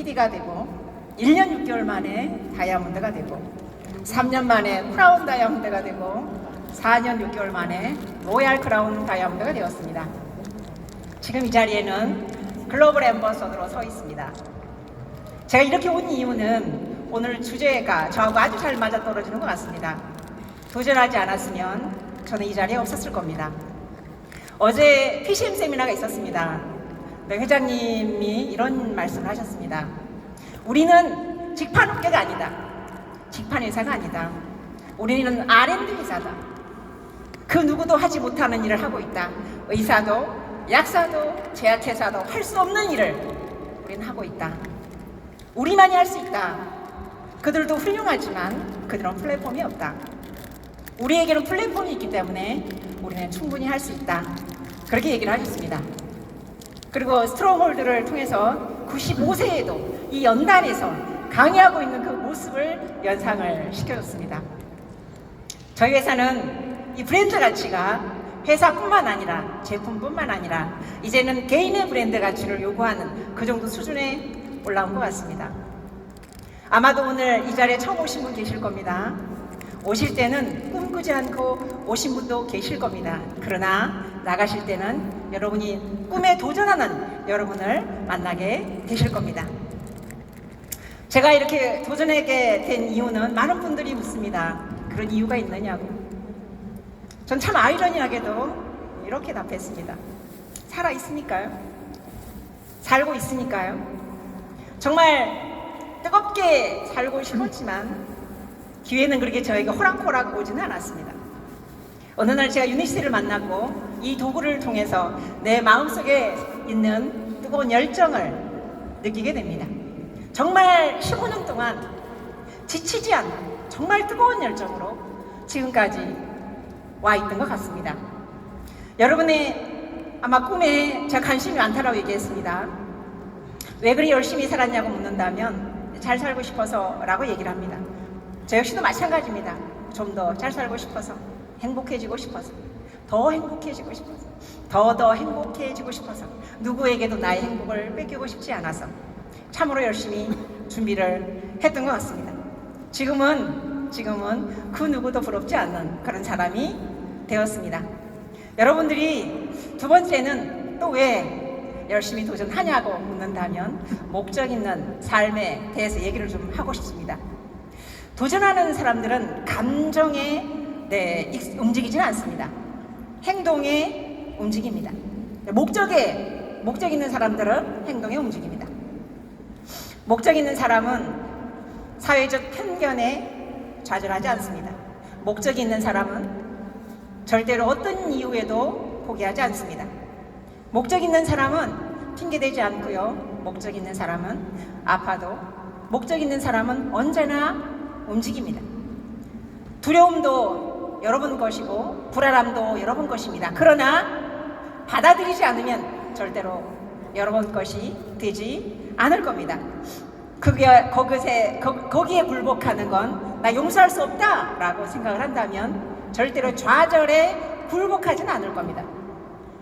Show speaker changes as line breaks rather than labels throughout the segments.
PD가 되고 1년 6개월 만에 다이아몬드가 되고 3년 만에 크라운 다이아몬드가 되고 4년 6개월 만에 로얄 크라운 다이아몬드가 되었습니다. 지금 이 자리에는 글로벌 앰버서더로 서 있습니다. 제가 이렇게 온 이유는 오늘 주제가 저하고 아주 잘 맞아떨어지는 것 같습니다. 도전하지 않았으면 저는 이 자리에 없었을 겁니다. 어제 PCM 세미나가 있었습니다. 네, 회장님이 이런 말씀을 하셨습니다. 우리는 직판업계가 아니다. 직판회사가 아니다. 우리는 R&D 회사다. 그 누구도 하지 못하는 일을 하고 있다. 의사도, 약사도, 제약회사도 할 수 없는 일을 우리는 하고 있다. 우리만이 할 수 있다. 그들도 훌륭하지만 그들은 플랫폼이 없다. 우리에게는 플랫폼이 있기 때문에 우리는 충분히 할 수 있다. 그렇게 얘기를 하셨습니다. 그리고 스트롱홀드를 통해서 95세에도 이 연단에서 강의하고 있는 그 모습을 연상을 시켜줬습니다. 저희 회사는 이 브랜드 가치가 회사뿐만 아니라 제품뿐만 아니라 이제는 개인의 브랜드 가치를 요구하는 그 정도 수준에 올라온 것 같습니다. 아마도 오늘 이 자리에 처음 오신 분 계실 겁니다. 오실 때는 꿈꾸지 않고 오신 분도 계실 겁니다. 그러나 나가실 때는 여러분이 꿈에 도전하는 여러분을 만나게 되실 겁니다. 제가 이렇게 도전하게 된 이유는 많은 분들이 묻습니다. 그런 이유가 있느냐고. 전 참 아이러니하게도 이렇게 답했습니다. 살아있으니까요. 살고 있으니까요. 정말 뜨겁게 살고 싶었지만 기회는 그렇게 저에게 호락호락 오지는 않았습니다. 어느 날 제가 유니씨를 만났고 이 도구를 통해서 내 마음속에 있는 뜨거운 열정을 느끼게 됩니다. 정말 15년 동안 지치지 않는 정말 뜨거운 열정으로 지금까지 와 있던 것 같습니다. 여러분의 아마 꿈에 제가 관심이 많다라고 얘기했습니다. 왜 그리 열심히 살았냐고 묻는다면 잘 살고 싶어서 라고 얘기를 합니다. 저 역시도 마찬가지입니다. 좀 더 잘 살고 싶어서, 행복해지고 싶어서, 더 행복해지고 싶어서, 더 행복해지고 싶어서, 누구에게도 나의 행복을 뺏기고 싶지 않아서 참으로 열심히 준비를 했던 것 같습니다. 지금은 그 누구도 부럽지 않는 그런 사람이 되었습니다. 여러분들이 두 번째는 또 왜 열심히 도전하냐고 묻는다면 목적 있는 삶에 대해서 얘기를 좀 하고 싶습니다. 도전하는 사람들은 감정에 움직이지는 않습니다. 행동에 움직입니다. 목적 있는 사람들은 행동에 움직입니다. 목적 있는 사람은 사회적 편견에 좌절하지 않습니다. 목적이 있는 사람은 절대로 어떤 이유에도 포기하지 않습니다. 목적 있는 사람은 핑계대지 않고요. 목적 있는 사람은 아파도 목적 있는 사람은 언제나 움직입니다. 두려움도 여러분 것이고 불안함도 여러분 것입니다. 그러나 받아들이지 않으면 절대로 여러분 것이 되지 않을 겁니다. 거기에 굴복하는 건 나 용서할 수 없다 라고 생각을 한다면 절대로 좌절에 굴복하지는 않을 겁니다.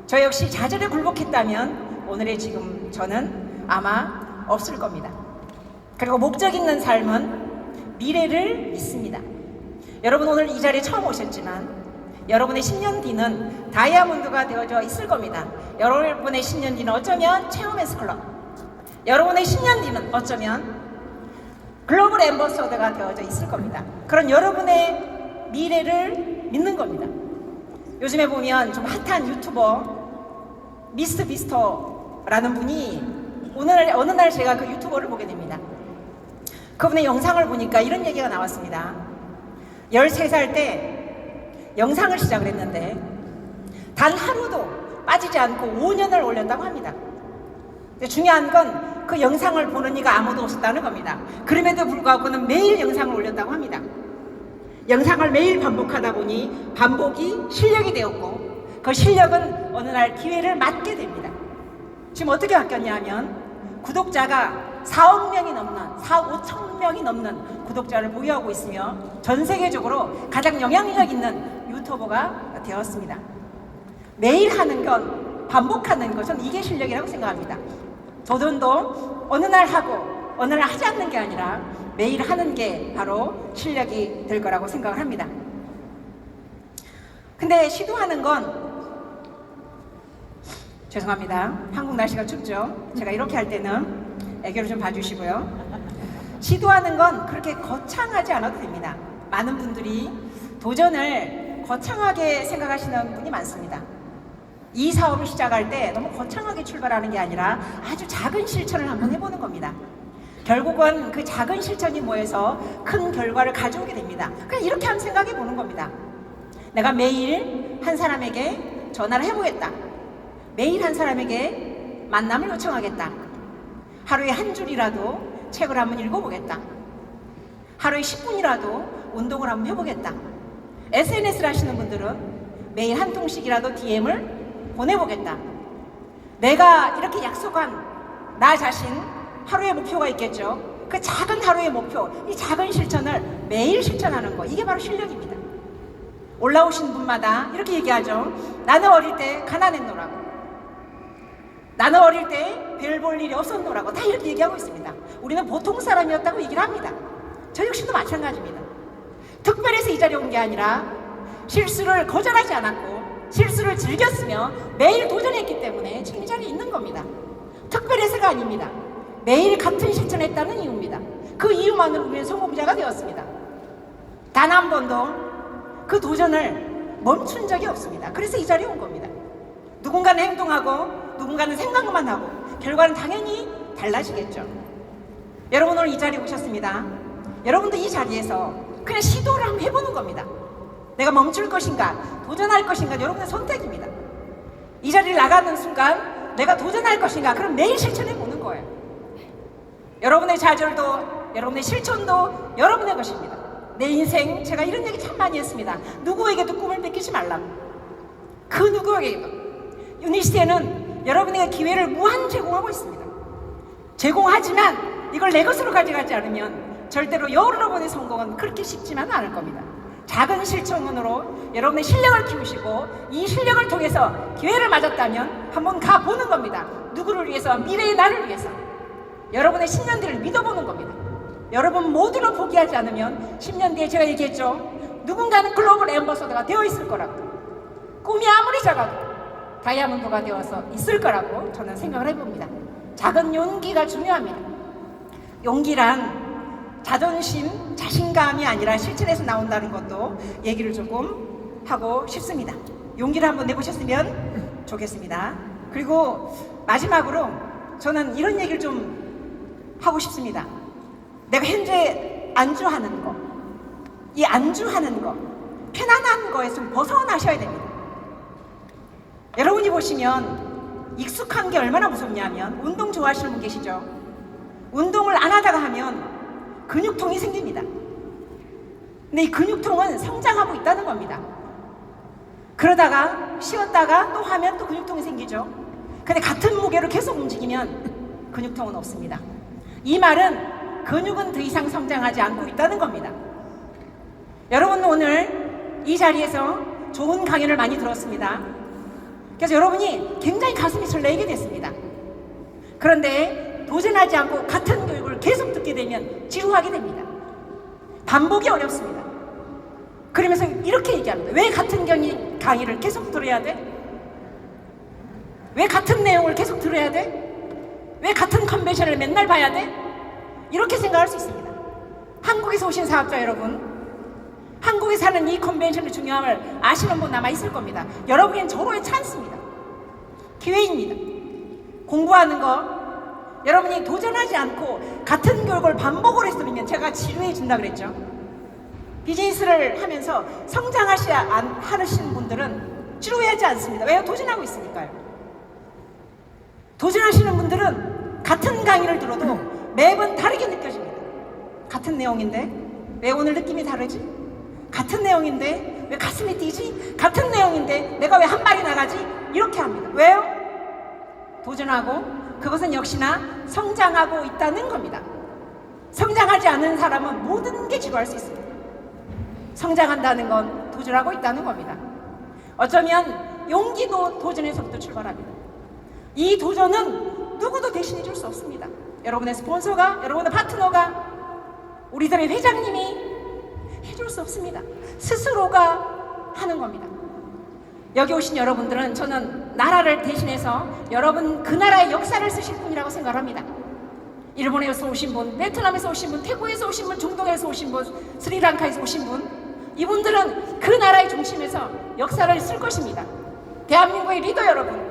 저 역시 좌절에 굴복했다면 오늘의 지금 저는 아마 없을 겁니다. 그리고 목적 있는 삶은 미래를 믿습니다. 여러분 오늘 이 자리에 처음 오셨지만 여러분의 10년 뒤는 다이아몬드가 되어져 있을 겁니다. 여러분의 10년 뒤는 어쩌면 체험에스 클럽, 여러분의 10년 뒤는 어쩌면 글로벌 앰버서더가 되어져 있을 겁니다. 그런 여러분의 미래를 믿는 겁니다. 요즘에 보면 좀 핫한 유튜버 미스터 비스터라는 분이 어느 날 제가 그 유튜버를 보게 됩니다. 그분의 영상을 보니까 이런 얘기가 나왔습니다. 13살 때 영상을 시작을 했는데 단 하루도 빠지지 않고 5년을 올렸다고 합니다. 중요한 건 그 영상을 보는 이가 아무도 없었다는 겁니다. 그럼에도 불구하고 그는 매일 영상을 올렸다고 합니다. 영상을 매일 반복하다 보니 반복이 실력이 되었고 그 실력은 어느 날 기회를 맞게 됩니다. 지금 어떻게 바뀌었냐 하면 구독자가 4억 명이 넘는 4억 5천 명이 넘는 구독자를 보유하고 있으며 전 세계적으로 가장 영향력 있는 유튜버가 되었습니다. 매일 하는 건 반복하는 것은 이게 실력이라고 생각합니다. 도전도 어느 날 하고 어느 날 하지 않는 게 아니라 매일 하는 게 바로 실력이 될 거라고 생각을 합니다. 근데 시도하는 건, 죄송합니다. 한국 날씨가 춥죠? 제가 이렇게 할 때는 애교를 좀 봐주시고요. 시도하는 건 그렇게 거창하지 않아도 됩니다. 많은 분들이 도전을 거창하게 생각하시는 분이 많습니다. 이 사업을 시작할 때 너무 거창하게 출발하는 게 아니라 아주 작은 실천을 한번 해보는 겁니다. 결국은 그 작은 실천이 모여서 큰 결과를 가져오게 됩니다. 그냥 이렇게 한번 생각해 보는 겁니다. 내가 매일 한 사람에게 전화를 해보겠다. 매일 한 사람에게 만남을 요청하겠다. 하루에 한 줄이라도 책을 한번 읽어보겠다. 하루에 10분이라도 운동을 한번 해보겠다. SNS를 하시는 분들은 매일 한 통씩이라도 DM을 보내보겠다. 내가 이렇게 약속한 나 자신 하루의 목표가 있겠죠. 그 작은 하루의 목표, 이 작은 실천을 매일 실천하는 거, 이게 바로 실력입니다. 올라오신 분마다 이렇게 얘기하죠. 나는 어릴 때 가난했노라고, 나는 어릴 때 별 볼 일이 없었노라고 다 이렇게 얘기하고 있습니다. 우리는 보통 사람이었다고 얘기를 합니다. 저 역시도 마찬가지입니다. 특별해서 이 자리에 온 게 아니라 실수를 거절하지 않았고 실수를 즐겼으며 매일 도전했기 때문에 지금 이 자리에 있는 겁니다. 특별해서가 아닙니다. 매일 같은 실천했다는 이유입니다. 그 이유만으로 우리는 성공자가 되었습니다. 단 한 번도 그 도전을 멈춘 적이 없습니다. 그래서 이 자리에 온 겁니다. 누군가는 행동하고 누군가는 생각만 하고 결과는 당연히 달라지겠죠. 여러분 오늘 이 자리에 오셨습니다. 여러분도 이 자리에서 그냥 시도를 한번 해보는 겁니다. 내가 멈출 것인가 도전할 것인가 여러분의 선택입니다. 이 자리를 나가는 순간 내가 도전할 것인가, 그럼 매일 실천해 보는 거예요. 여러분의 좌절도 여러분의 실천도 여러분의 것입니다. 내 인생, 제가 이런 얘기 참 많이 했습니다. 누구에게도 꿈을 뺏기지 말라고. 그 누구에게도. 유니시대는 여러분에게 기회를 무한 제공하고 있습니다. 제공하지만 이걸 내 것으로 가져가지 않으면 절대로 여러분의 성공은 그렇게 쉽지만 않을 겁니다. 작은 실천으로 여러분의 실력을 키우시고 이 실력을 통해서 기회를 맞았다면 한번 가보는 겁니다. 누구를 위해서? 미래의 나를 위해서. 여러분의 10년 뒤를 믿어보는 겁니다. 여러분 모두를 포기하지 않으면 10년 뒤에 제가 얘기했죠. 누군가는 글로벌 앰버서더가 되어 있을 거라고. 꿈이 아무리 작아도 다이아몬드가 되어서 있을 거라고 저는 생각을 해봅니다. 작은 용기가 중요합니다. 용기란 자존심, 자신감이 아니라 실천에서 나온다는 것도 얘기를 조금 하고 싶습니다. 용기를 한번 내보셨으면 좋겠습니다. 그리고 마지막으로 저는 이런 얘기를 좀 하고 싶습니다. 내가 현재 안주하는 거, 이 안주하는 거, 편안한 거에서 벗어나셔야 됩니다. 여러분이 보시면 익숙한 게 얼마나 무섭냐면, 운동 좋아하시는 분 계시죠? 운동을 안 하다가 하면 근육통이 생깁니다. 근데 이 근육통은 성장하고 있다는 겁니다. 그러다가 쉬었다가 또 하면 또 근육통이 생기죠. 근데 같은 무게로 계속 움직이면 근육통은 없습니다. 이 말은 근육은 더 이상 성장하지 않고 있다는 겁니다. 여러분 오늘 이 자리에서 좋은 강연을 많이 들었습니다. 그래서 여러분이 굉장히 가슴이 설레게 됐습니다. 그런데 도전하지 않고 같은 교육을 계속 듣게 되면 지루하게 됩니다. 반복이 어렵습니다. 그러면서 이렇게 얘기합니다. 왜 같은 강의를 계속 들어야 돼? 왜 같은 내용을 계속 들어야 돼? 왜 같은 컨벤션을 맨날 봐야 돼? 이렇게 생각할 수 있습니다. 한국에서 오신 사업자 여러분, 한국에 사는 이 컨벤션의 중요함을 아시는 분 아마 있을 겁니다. 여러분엔 절호의 찬스입니다. 기회입니다. 공부하는 거, 여러분이 도전하지 않고 같은 교육을 반복을 했으면 제가 지루해진다 그랬죠. 비즈니스를 하면서 성장하시는 분들은 지루해하지 않습니다. 왜요? 도전하고 있으니까요. 도전하시는 분들은 같은 강의를 들어도 매번 다르게 느껴집니다. 같은 내용인데 왜 오늘 느낌이 다르지? 같은 내용인데 왜 가슴이 뛰지? 같은 내용인데 내가 왜 한 발이 나가지? 이렇게 합니다. 왜요? 도전하고 그것은 역시나 성장하고 있다는 겁니다. 성장하지 않은 사람은 모든 게 지루할 수 있습니다. 성장한다는 건 도전하고 있다는 겁니다. 어쩌면 용기도 도전에서부터 출발합니다. 이 도전은 누구도 대신해 줄 수 없습니다. 여러분의 스폰서가, 여러분의 파트너가, 우리들의 회장님이 해줄 수 없습니다. 스스로가 하는 겁니다. 여기 오신 여러분들은 저는 나라를 대신해서 여러분 그 나라의 역사를 쓰실 분이라고 생각합니다. 일본에서 오신 분, 베트남에서 오신 분, 태국에서 오신 분, 중동에서 오신 분, 스리랑카에서 오신 분, 이분들은 그 나라의 중심에서 역사를 쓸 것입니다. 대한민국의 리더 여러분,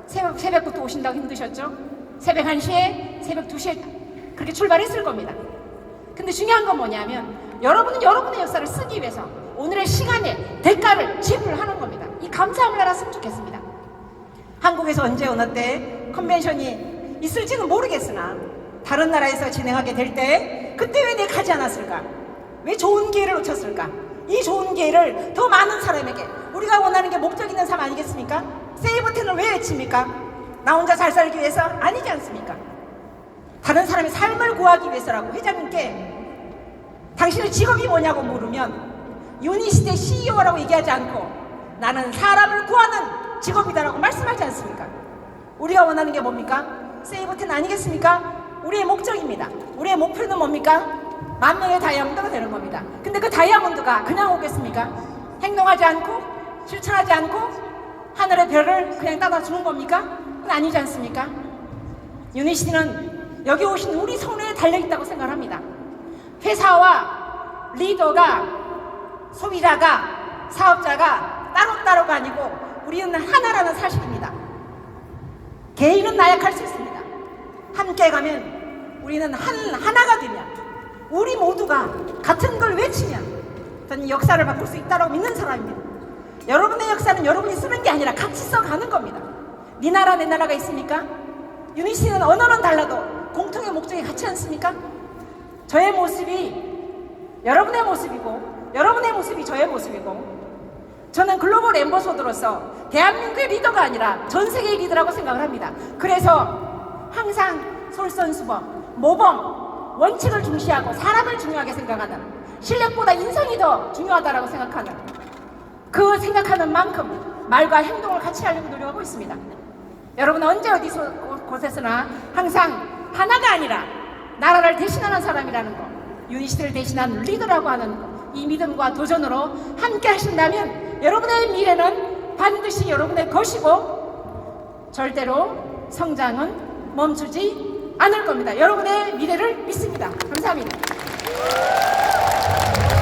새벽부터 오신다고 힘드셨죠? 새벽 1시에, 새벽 2시에 그렇게 출발했을 겁니다. 근데 중요한 건 뭐냐면 여러분은 여러분의 역사를 쓰기 위해서 오늘의 시간에 대가를 지불하는 겁니다. 이 감사함을 알았으면 좋겠습니다. 한국에서 언제 어느 때 컨벤션이 있을지는 모르겠으나 다른 나라에서 진행하게 될 때 그때 왜 내가 가지 않았을까? 왜 좋은 기회를 놓쳤을까? 이 좋은 기회를 더 많은 사람에게, 우리가 원하는 게 목적 있는 삶 아니겠습니까? 세이버텐을 왜 외칩니까? 나 혼자 잘 살기 위해서? 아니지 않습니까? 다른 사람의 삶을 구하기 위해서라고. 회장님께 당신의 직업이 뭐냐고 물으면 유니시대 CEO라고 얘기하지 않고 나는 사람을 구하는 직업이다라고 말씀하지 않습니까? 우리가 원하는 게 뭡니까? 세이버텐 아니겠습니까? 우리의 목적입니다. 우리의 목표는 뭡니까? 10,000명의 다이아몬드가 되는 겁니다. 근데 그 다이아몬드가 그냥 오겠습니까? 행동하지 않고 실천하지 않고 하늘의 별을 그냥 따다 주는 겁니까? 그건 아니지 않습니까? 유니시티는 여기 오신 우리 성도에 달려있다고 생각합니다. 회사와 리더가, 소비자가, 사업자가 따로따로가 아니고 우리는 하나라는 사실입니다. 개인은 나약할 수 있습니다. 함께 가면 우리는 하나가 되면, 우리 모두가 같은 걸 외치면 저는 역사를 바꿀 수 있다고 믿는 사람입니다. 여러분의 역사는 여러분이 쓰는 게 아니라 같이 써가는 겁니다. 네 나라 내 나라가 있습니까? 유니시티는 언어는 달라도 공통의 목적이 같지 않습니까? 저의 모습이 여러분의 모습이고 여러분의 모습이 저의 모습이고, 저는 글로벌 앰버서더로서 대한민국의 리더가 아니라 전 세계의 리더라고 생각을 합니다. 그래서 항상 솔선수범, 모범, 원칙을 중시하고 사람을 중요하게 생각하는, 실력보다 인성이 더 중요하다고 생각하는, 그 생각하는 만큼 말과 행동을 같이 하려고 노력하고 있습니다. 여러분 언제 어디서 곳에서나 항상 하나가 아니라 나라를 대신하는 사람이라는 거, 유니시티를 대신하는 리더라고 하는 거, 이 믿음과 도전으로 함께 하신다면 여러분의 미래는 반드시 여러분의 것이고 절대로 성장은 멈추지 않을 겁니다. 여러분의 미래를 믿습니다. 감사합니다.